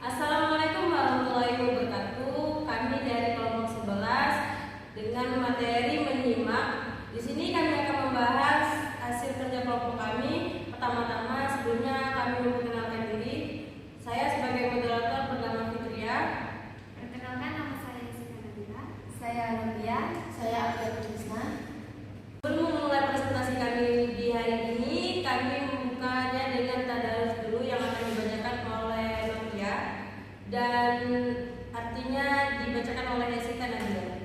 Assalamualaikum warahmatullahi wabarakatuh. Kami dari kelompok 11 dengan materi menyimak. Di sini kami akan membahas hasil kerja kelompok kami. Pertama-tama sebelumnya kami memperkenalkan diri. Saya sebagai moderator bernama Fitria. Perkenalkan, nama saya Jessica Nabila. Saya Nabia. Saya Abdul Krisna. Sebelum memulai presentasi kami di hari ini, kami membukanya dengan tadarus dulu yang akan dibacakan oleh Nabia dan artinya dibacakan oleh Jessica Nabila.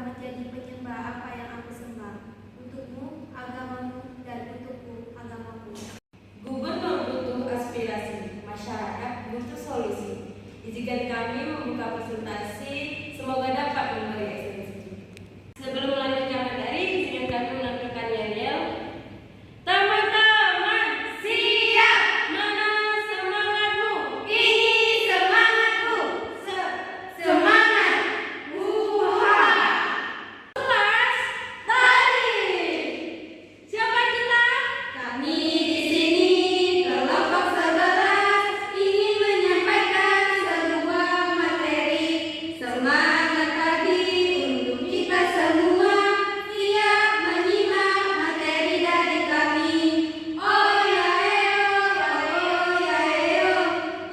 Menjadi penyembah apa yang aku sembah. Untukmu agamamu dan untukku agamaku. Gubernur butuh aspirasi, masyarakat butuh solusi. Izinkan kami membuka presentasi, semoga dapat memberi esensi. Sebelum melanjutkan materi, izinkan kami menampilkan yel-yel. Teman-teman, siap! Mana semangatmu? Ini semangatku. Semangat. Kelas tadi. Siapa kita? Kami di sini kelompok 11 ingin menyampaikan sebuah materi. Semangat pagi untuk kita semua. Siap menyimak materi dari kami. Oh ya eo.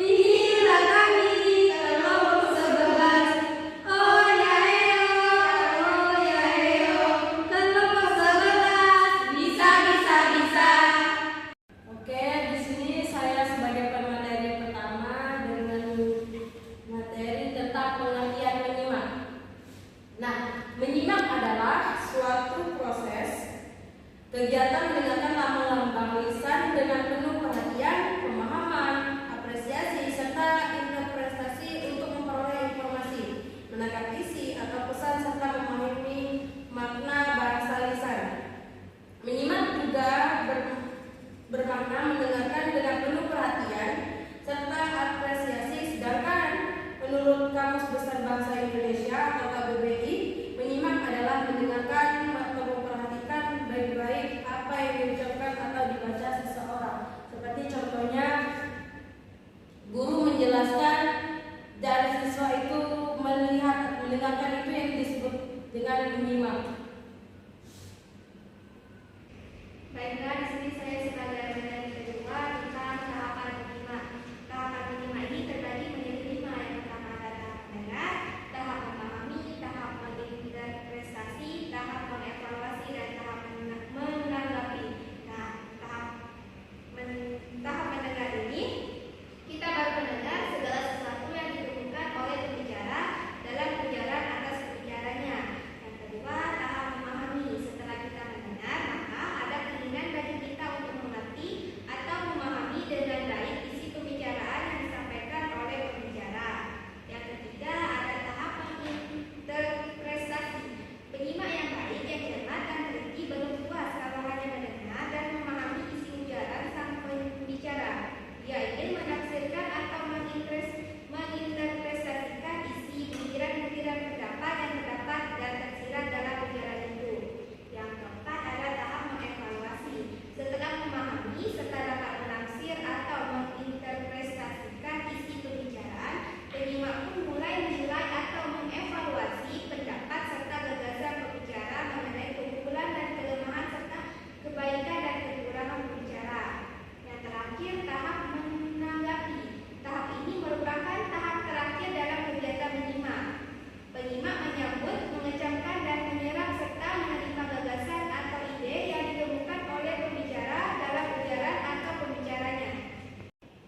Inilah kami kelompok 11. Oh ya eo. Kelompok 11 bisa. Oke, di sini saya sebagai pemateri pertama dengan materi tentang pengertian menyimak. Nah, menyimak adalah suatu proses kegiatan mendengarkan lambang-lambang lisan dengan penuh perhatian, pemahaman, apresiasi, serta interpretasi untuk memperoleh informasi, menangkap isi atau pesan serta memahami makna bahasa lisan. Menyimak juga bermakna mendengarkan dengan penuh perhatian serta apresiasi. Sedangkan menurut Kamus Besar Bahasa Indonesia atau KBBI, menyimak adalah mendengarkan atau memperhatikan baik-baik apa yang diucapkan atau dibaca seseorang. Seperti contohnya, guru menjelaskan dan siswa itu melihat, mendengarkan, itu yang disebut dengan menyimak. Baiklah, di sini saya sebagai materi kedua tentang tahapan menyimak. Tahapan menyimak ini terbagi menjadi 5. Yang pertama adalah tahap mendengar, tahap memahami,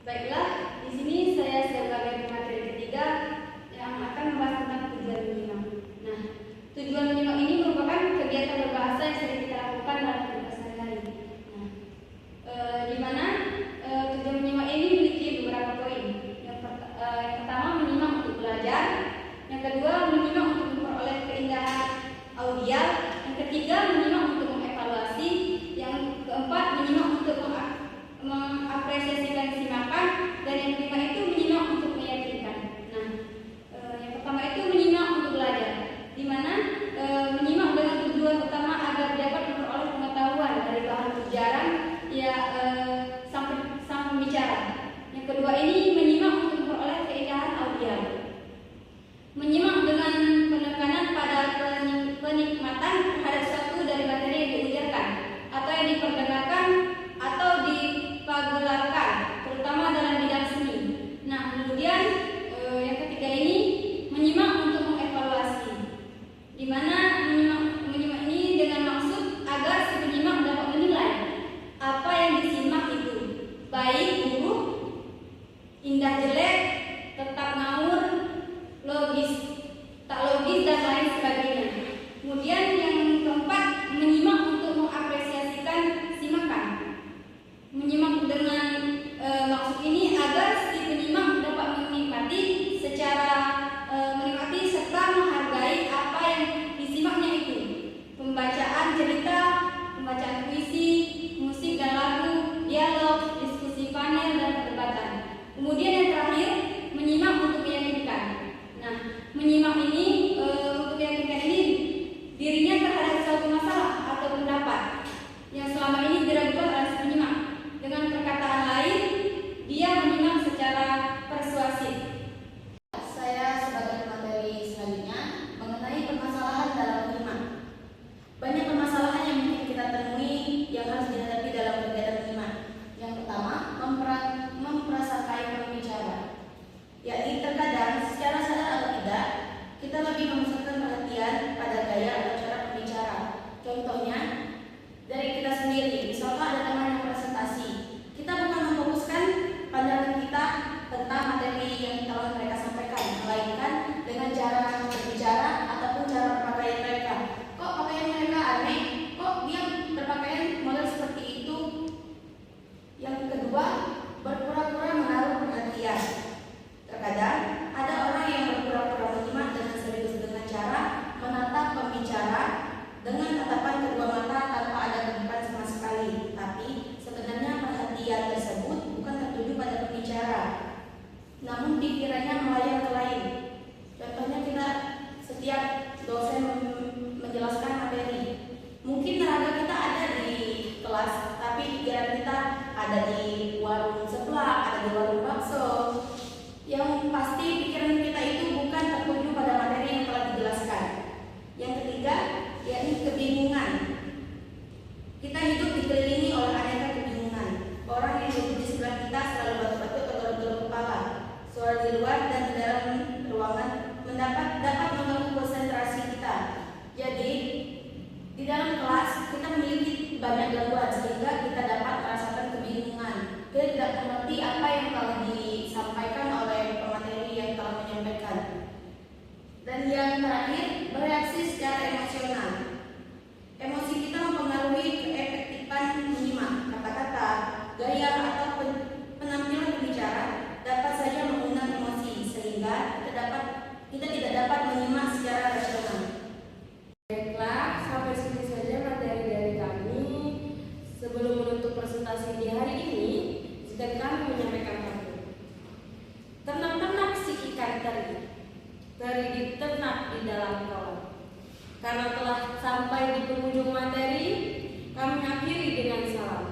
Baiklah, di sini saya sebagai pemateri ketiga yang akan membahas tentang tujuan menyimak. Nah, tujuan menyimak ini merupakan kegiatan berbahasa yang sering kita lakukan dalam kehidupan sehari-hari. Nah, di mana tujuan menyimak ini memiliki beberapa poin. Yang pertama, menyimak untuk belajar. Yang kedua, menyimak untuk memperoleh keindahan audial. Yang ketiga, menyimak untuk mengevaluasi. Yang keempat, menyimak untuk mengapresiasikan simakan. Dan yang kelima itu menyimak untuk meyakinkan. Nah, yang pertama itu menyimak untuk belajar, di mana menyimak dengan tujuan utama agar dapat memperoleh pengetahuan dari bahan pelajaran ya sang pembicara. Yang kedua ini menyimak untuk memperoleh keindahan audial. Menyimak dengan penekanan pada penikmatan terhadap suatu dari materi yang diujarkan atau yang diperdengarkan atau dipagelarkan, terutama dalam bidang seni. Nah, kemudian yang ketiga ini menyimak untuk mengevaluasi, di mana menyimak ini dengan maksud agar si penyimak dapat menilai apa yang disimak itu baik, buruk, indah, jelek, tetap ngawur, logis, tak logis, dan lain sebagainya. Kemudian yang keempat, menyimak untuk mengapresiasikan simakan. Menyimak dengan maksud ini agar si penyimak dapat menikmati serta menghargai apa yang disimaknya itu. Pembacaan cerita, pembacaan puisi, musik dan lagu, dialog, diskusi panel, dan perdebatan. Kemudian yang terakhir, menyimak untuk meyakinkan. Nah, menyimak ini untuk meyakinkan ini dirinya terhadap suatu masalah atau pendapat yang selama ini diragukan oleh si penyimak. Dengan perkataan lain, dia menyimak secara persuasif. Saya sebagai pemateri selanjutnya mengenai permasalahan dalam menyimak. Banyak permasalahan yang mungkin kita temui yang harus dihadapi dalam kegiatan menyimak. Yang pertama, memprasakai pembicara. Yakni terkadang secara sadar atau tidak, kita lebih memusatkan perhatian pada gaya atau cara berbicara. Contohnya, dari kita sendiri, misalkan ada teman yang presentasi, kita bukan memfokuskan pandangan kita tentang materi yang telah mereka sampaikan, melainkan dengan cara berbicara ataupun cara berpakaian mereka. Kok pakaian mereka aneh? Kok dia berpakaian model seperti itu? Yang kedua, berpura-pura menaruh perhatian. Terkadang ada orang yang berpura-pura menyimak dengan serius dengan cara menatap pembicara dengan tatapan kedua mata tanpa ada kedudukan sama sekali. Tapi sebenarnya perhatian tersebut bukan tertuju pada pembicara, namun pikirannya melayang ke lain. Contohnya kita setiap dosen menjelaskan materi, mungkin raga kita ada di kelas, tapi pikiran kita ada di warung sebelah, ada di warung bakso. Yang pasti pikiran kita itu bukan tertuju pada materi yang telah dijelaskan. Yang ketiga, yakni kebingungan. Kita hidup dikelilingi oleh aneka kebingungan. Orang yang duduk di sebelah kita selalu batu-batu atau garuk-garuk kepala. Suara di luar dan di dalam ruangan dapat mengganggu konsentrasi kita. Jadi, di dalam kelas kita memiliki banyak gangguan sehingga kita dapat merasakan kebingungan. Kita tidak mengerti apa yang telah disampaikan oleh pemateri yang telah menyampaikan. Dan yang terakhir, bereaksi secara emosional. Emosi kita mempengaruhi keefektifan menyimak. Kata-kata, gaya, atau penampilan berbicara dapat saja mengundang emosi sehingga kita tidak dapat menyimak secara rasional. Baiklah, sampai sini saja materi dari kami. Sebelum menutup presentasi di hari ini, izinkan kami menyampaikan satu. Ternak-ternak si ikan teri diternak di dalam kolam. Karena telah sampai di penghujung materi, kami akhiri dengan salam.